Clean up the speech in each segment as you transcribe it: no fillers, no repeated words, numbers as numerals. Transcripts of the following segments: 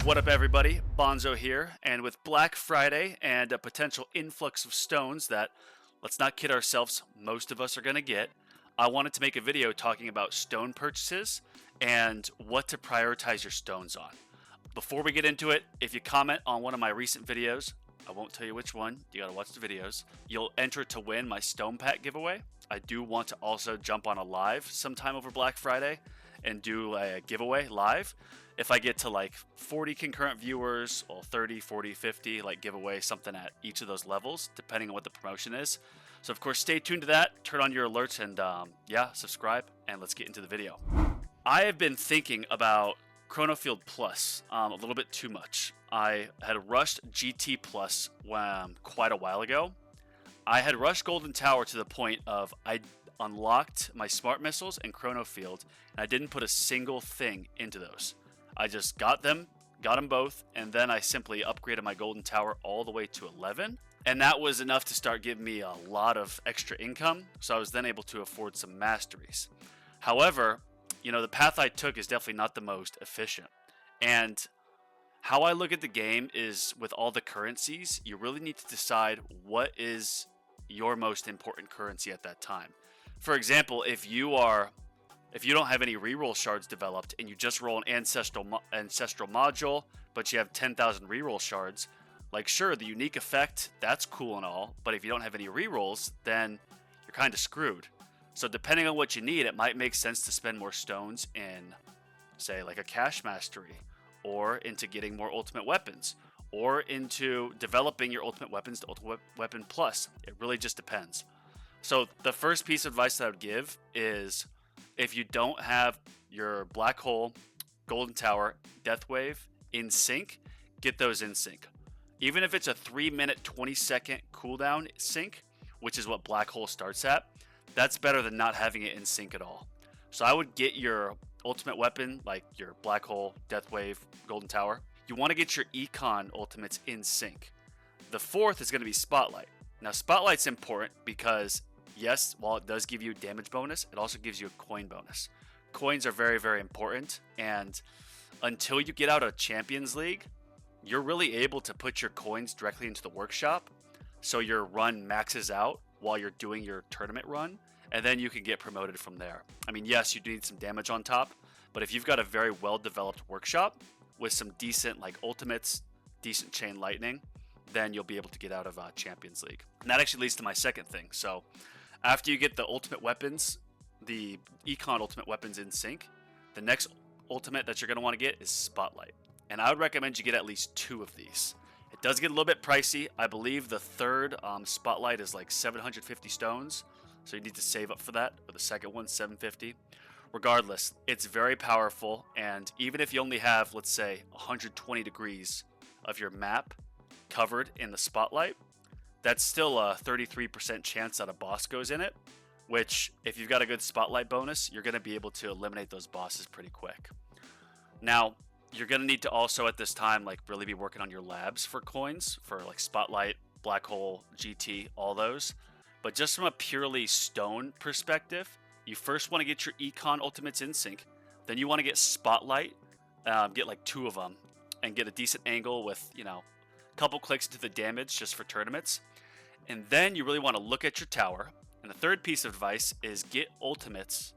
What up, everybody? Bonzo here, and with Black Friday and a potential influx of stones that, let's not kid ourselves, most of us are going to get, I wanted to make a video talking about stone purchases and what to prioritize your stones on. Before we get into it, if you comment on one of my recent videos, I won't tell you which one, you gotta watch the videos, you'll enter to win my stone pack giveaway. I do want to also jump on a live sometime over Black Friday and do a giveaway live. If I get to like 40 concurrent viewers, or 30, 40, 50, like give away something at each of those levels, depending on what the promotion is. So of course, stay tuned to that, turn on your alerts, and yeah, subscribe, and let's get into the video. I have been thinking about Chronofield Plus a little bit too much. I had rushed GT Plus quite a while ago. I had rushed Golden Tower to the point of I unlocked my smart missiles and Chronofield, and I didn't put a single thing into those. I just got them both, and then I simply upgraded my Golden Tower all the way to 11. And that was enough to start giving me a lot of extra income, so I was then able to afford some masteries. However, you know, the path I took is definitely not the most efficient. And how I look at the game is with all the currencies, you really need to decide what is your most important currency at that time. For example, if you don't have any reroll shards developed and you just roll an ancestral module, but you have 10,000 reroll shards, like sure, the unique effect, that's cool and all, but if you don't have any rerolls, then you're kind of screwed. So depending on what you need, it might make sense to spend more stones in, say, like a cash mastery, or into getting more ultimate weapons, or into developing your ultimate weapons to ultimate weapon plus. It really just depends. So the first piece of advice that I would give is, if you don't have your Black Hole, Golden Tower, Death Wave in sync, get those in sync. Even if it's a 3-minute, 20-second cooldown sync, which is what Black Hole starts at, that's better than not having it in sync at all. So I would get your ultimate weapon, like your Black Hole, Death Wave, Golden Tower. You want to get your Econ ultimates in sync. The fourth is going to be Spotlight. Now, Spotlight's important because, yes, while it does give you a damage bonus, it also gives you a coin bonus. Coins are very, very important, and until you get out of Champions League, you're really able to put your coins directly into the workshop, so your run maxes out while you're doing your tournament run, and then you can get promoted from there. I mean, yes, you do need some damage on top, but if you've got a very well-developed workshop with some decent like ultimates, decent chain lightning, then you'll be able to get out of Champions League. And that actually leads to my second thing. So after you get the ultimate weapons, the Econ ultimate weapons in sync, the next ultimate that you're going to want to get is Spotlight. And I would recommend you get at least 2 of these. It does get a little bit pricey. I believe the third Spotlight is like 750 stones, so you need to save up for that. Or the second one, 750. Regardless, it's very powerful, and even if you only have, let's say, 120 degrees of your map covered in the Spotlight, that's still a 33% chance that a boss goes in it, which, if you've got a good Spotlight bonus, you're going to be able to eliminate those bosses pretty quick. Now, you're going to need to also at this time like really be working on your labs for coins, for like Spotlight, Black Hole, GT, all those. But just from a purely stone perspective, you first want to get your Econ ultimates in sync, then you want to get Spotlight, get like 2 of them, and get a decent angle with, you know, a couple clicks to the damage just for tournaments. And then you really want to look at your tower. And the third piece of advice is get ultimates,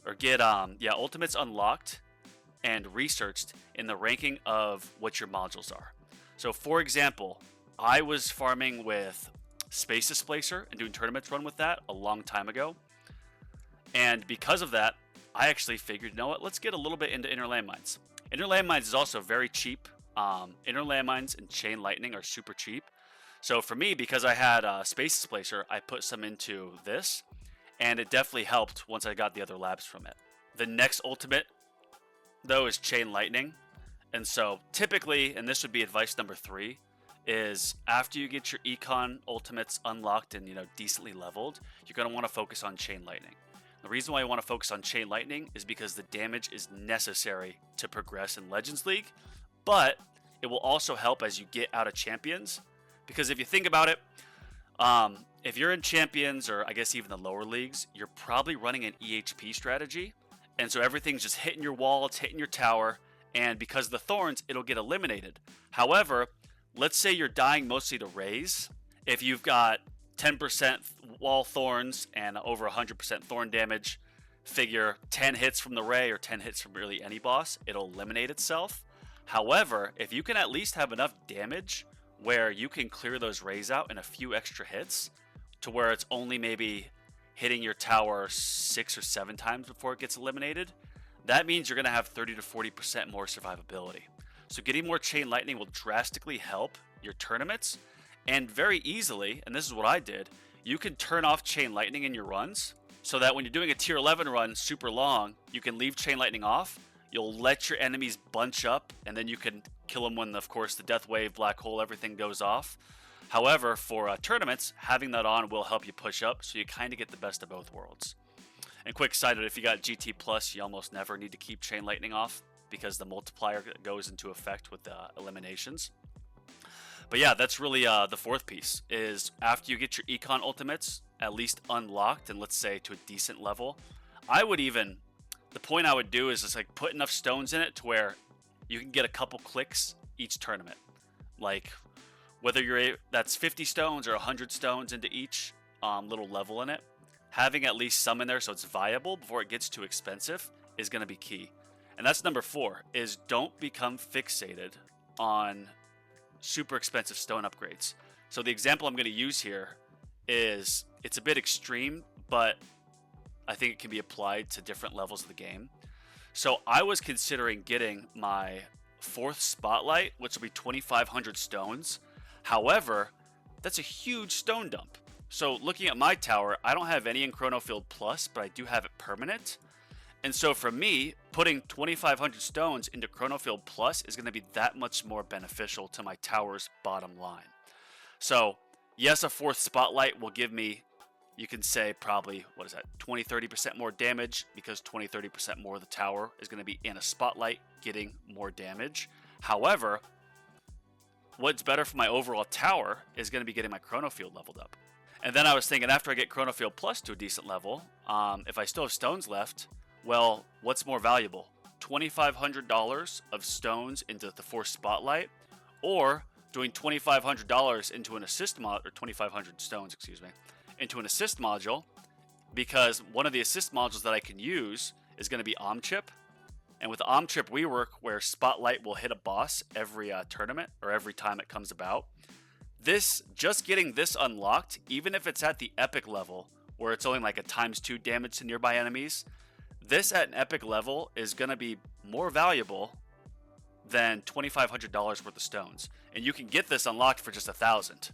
or get ultimates unlocked and researched in the ranking of what your modules are. So for example, I was farming with Space Displacer and doing tournaments run with that a long time ago. And because of that, I actually figured, you know what, let's get a little bit into Inner Landmines. Inner Landmines is also very cheap. Inner Landmines and Chain Lightning are super cheap. So for me, because I had Space Displacer, I put some into this, and it definitely helped once I got the other labs from it. The next ultimate, though, is Chain Lightning. And so typically, and this would be advice number 3, is after you get your Econ ultimates unlocked and, you know, decently leveled, you're going to want to focus on Chain Lightning. The reason why you want to focus on Chain Lightning is because the damage is necessary to progress in Legends League, but it will also help as you get out of Champions. Because if you think about it, if you're in Champions, or I guess even the lower leagues, you're probably running an EHP strategy. And so everything's just hitting your wall, it's hitting your tower, and because of the thorns, it'll get eliminated. However, let's say you're dying mostly to rays. If you've got 10% wall thorns and over 100% thorn damage, figure 10 hits from the ray or 10 hits from really any boss, it'll eliminate itself. However, if you can at least have enough damage where you can clear those rays out in a few extra hits to where it's only maybe hitting your tower 6 or 7 times before it gets eliminated, that means you're going to have 30 to 40% more survivability. So getting more chain lightning will drastically help your tournaments, and very easily, and this is what I did, you can turn off chain lightning in your runs so that when you're doing a tier 11 run super long, you can leave chain lightning off. You'll let your enemies bunch up, and then you can kill them when, of course, the death wave, black hole, everything goes off. However, for tournaments, having that on will help you push up, so you kind of get the best of both worlds. And quick side note, if you got GT Plus, you almost never need to keep chain lightning off because the multiplier goes into effect with the eliminations. But yeah, that's really the fourth piece, is after you get your econ ultimates at least unlocked, and let's say to a decent level, the point I would do is just like put enough stones in it to where you can get a couple clicks each tournament. Like whether that's 50 stones or 100 stones into each little level in it, having at least some in there so it's viable before it gets too expensive is going to be key. And that's number 4, is don't become fixated on super expensive stone upgrades. So the example I'm going to use here is, it's a bit extreme, but I think it can be applied to different levels of the game. So I was considering getting my 4th spotlight, which will be 2,500 stones. However, that's a huge stone dump. So looking at my tower, I don't have any in Chronofield Plus, but I do have it permanent. And so for me, putting 2,500 stones into Chronofield Plus is going to be that much more beneficial to my tower's bottom line. So yes, a 4th spotlight will give me, you can say probably, 20-30% more damage, because 20-30% more of the tower is going to be in a spotlight getting more damage. However, what's better for my overall tower is going to be getting my Chronofield leveled up. And then I was thinking, after I get Chronofield Plus to a decent level, if I still have stones left, well, what's more valuable? $2,500 of stones into the 4th spotlight, or doing $2,500 into an assist mod, or 2,500 stones, into an assist module, because one of the assist modules that I can use is going to be Omchip. And with Omchip rework, where Spotlight will hit a boss every tournament, or every time it comes about, just getting this unlocked, even if it's at the epic level, where it's only like a ×2 damage to nearby enemies, this at an epic level is going to be more valuable than $2,500 worth of stones. And you can get this unlocked for just 1,000.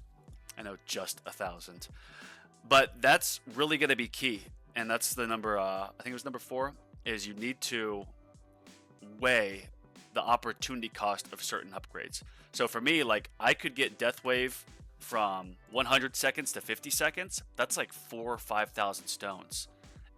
I know, just 1,000. But that's really going to be key. And that's the number, I think it was number 4, is you need to weigh the opportunity cost of certain upgrades. So for me, like, I could get Death Wave from 100 seconds to 50 seconds. That's like 4,000 or 5,000 stones.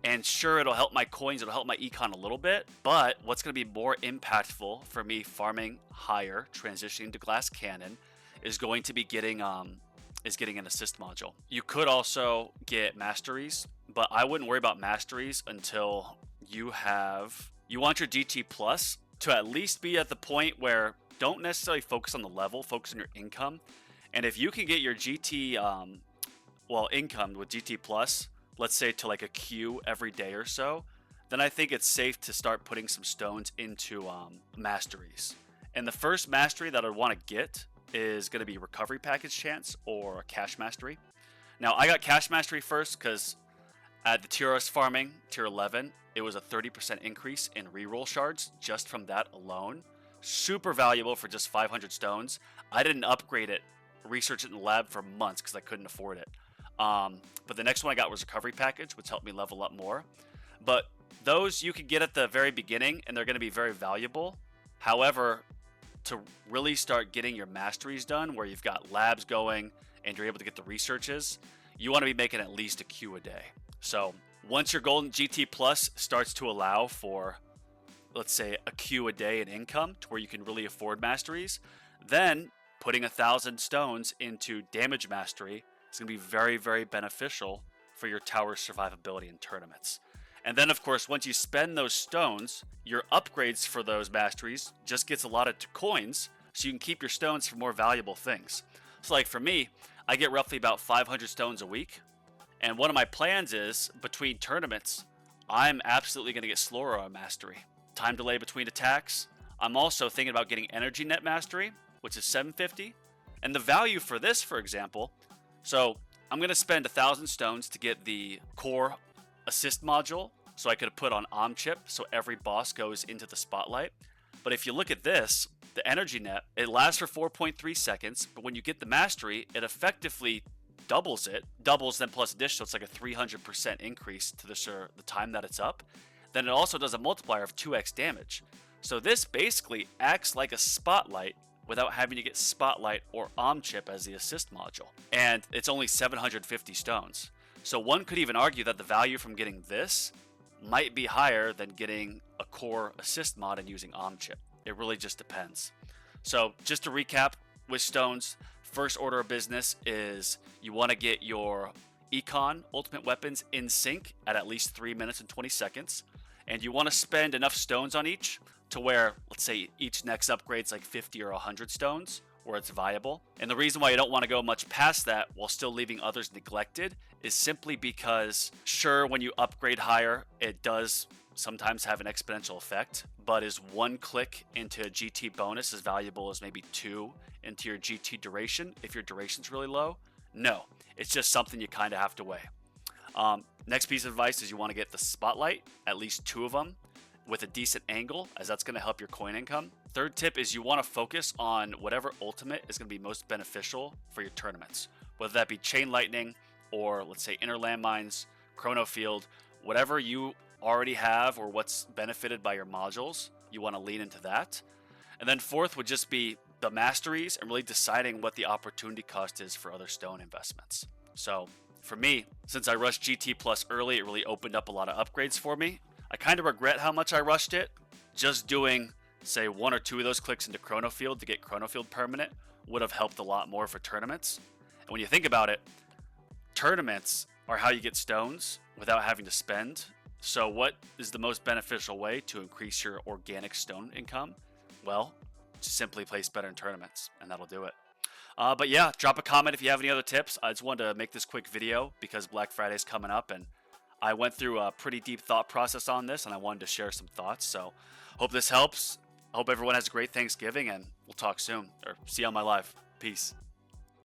And sure, it'll help my coins, it'll help my econ a little bit, but what's going to be more impactful for me farming higher, transitioning to Glass Cannon, is going to be getting an assist module. You could also get masteries, but I wouldn't worry about masteries until you want your GT Plus to at least be at the point where don't necessarily focus on the level, focus on your income. And if you can get your GT, income with GT Plus, let's say to like a Q every day or so, then I think it's safe to start putting some stones into masteries. And the first mastery that I want to get is going to be recovery package chance or cash mastery. Now I got cash mastery first because at the tier I was farming, tier 11, it was a 30% increase in reroll shards just from that alone. Super valuable for just 500 stones. I didn't upgrade it, research it in the lab for months because I couldn't afford it. But the next one I got was recovery package, which helped me level up more. But those you can get at the very beginning, and they're going to be very valuable. However, to really start getting your masteries done, where you've got labs going and you're able to get the researches, you want to be making at least a Q a day. So once your golden GT Plus starts to allow for, let's say, a Q a day in income to where you can really afford masteries, then putting 1,000 stones into damage mastery is going to be very, very beneficial for your tower's survivability in tournaments. And then, of course, once you spend those stones, your upgrades for those masteries just gets allotted to coins, so you can keep your stones for more valuable things. So like for me, I get roughly about 500 stones a week. And one of my plans is, between tournaments, I'm absolutely going to get slower on mastery. Time delay between attacks. I'm also thinking about getting energy net mastery, which is 750. And the value for this, for example, so I'm going to spend 1,000 stones to get the core assist module, so I could put on chip, so every boss goes into the spotlight. But if you look at this, the energy net, it lasts for 4.3 seconds, but when you get the mastery, it effectively doubles then plus additional, it's like a 300% increase to the time that it's up. Then it also does a multiplier of 2x damage. So this basically acts like a spotlight without having to get spotlight or chip as the assist module. And it's only 750 stones. So one could even argue that the value from getting this might be higher than getting a core assist mod and using chip. It really just depends. So just to recap, with stones, first order of business is you want to get your econ ultimate weapons in sync at least 3 minutes and 20 seconds. And you want to spend enough stones on each to where, let's say, each next upgrade's like 50 or 100 stones, where it's viable. And the reason why you don't want to go much past that while still leaving others neglected is simply because, sure, when you upgrade higher, it does sometimes have an exponential effect, but is 1 click into a GT bonus as valuable as maybe 2 into your GT duration if your duration's really low? No, it's just something you kind of have to weigh. Next piece of advice is you want to get the spotlight, at least 2 of them, with a decent angle, as that's going to help your coin income. Third tip is you want to focus on whatever ultimate is going to be most beneficial for your tournaments, whether that be Chain Lightning or, let's say, Inner Landmines, Chrono Field, whatever you already have or what's benefited by your modules, you want to lean into that. And then fourth would just be the masteries and really deciding what the opportunity cost is for other stone investments. So for me, since I rushed GT Plus early, it really opened up a lot of upgrades for me. I kind of regret how much I rushed it. Just doing, say, 1 or 2 of those clicks into Chrono Field to get Chrono Field permanent would have helped a lot more for tournaments. And when you think about it, tournaments are how you get stones without having to spend. So what is the most beneficial way to increase your organic stone income? Well, just simply place better in tournaments, and that'll do it. But yeah, drop a comment if you have any other tips. I just wanted to make this quick video because Black Friday is coming up, and I went through a pretty deep thought process on this, and I wanted to share some thoughts. So hope this helps. I hope everyone has a great Thanksgiving, and we'll talk soon, or see you on my live. Peace.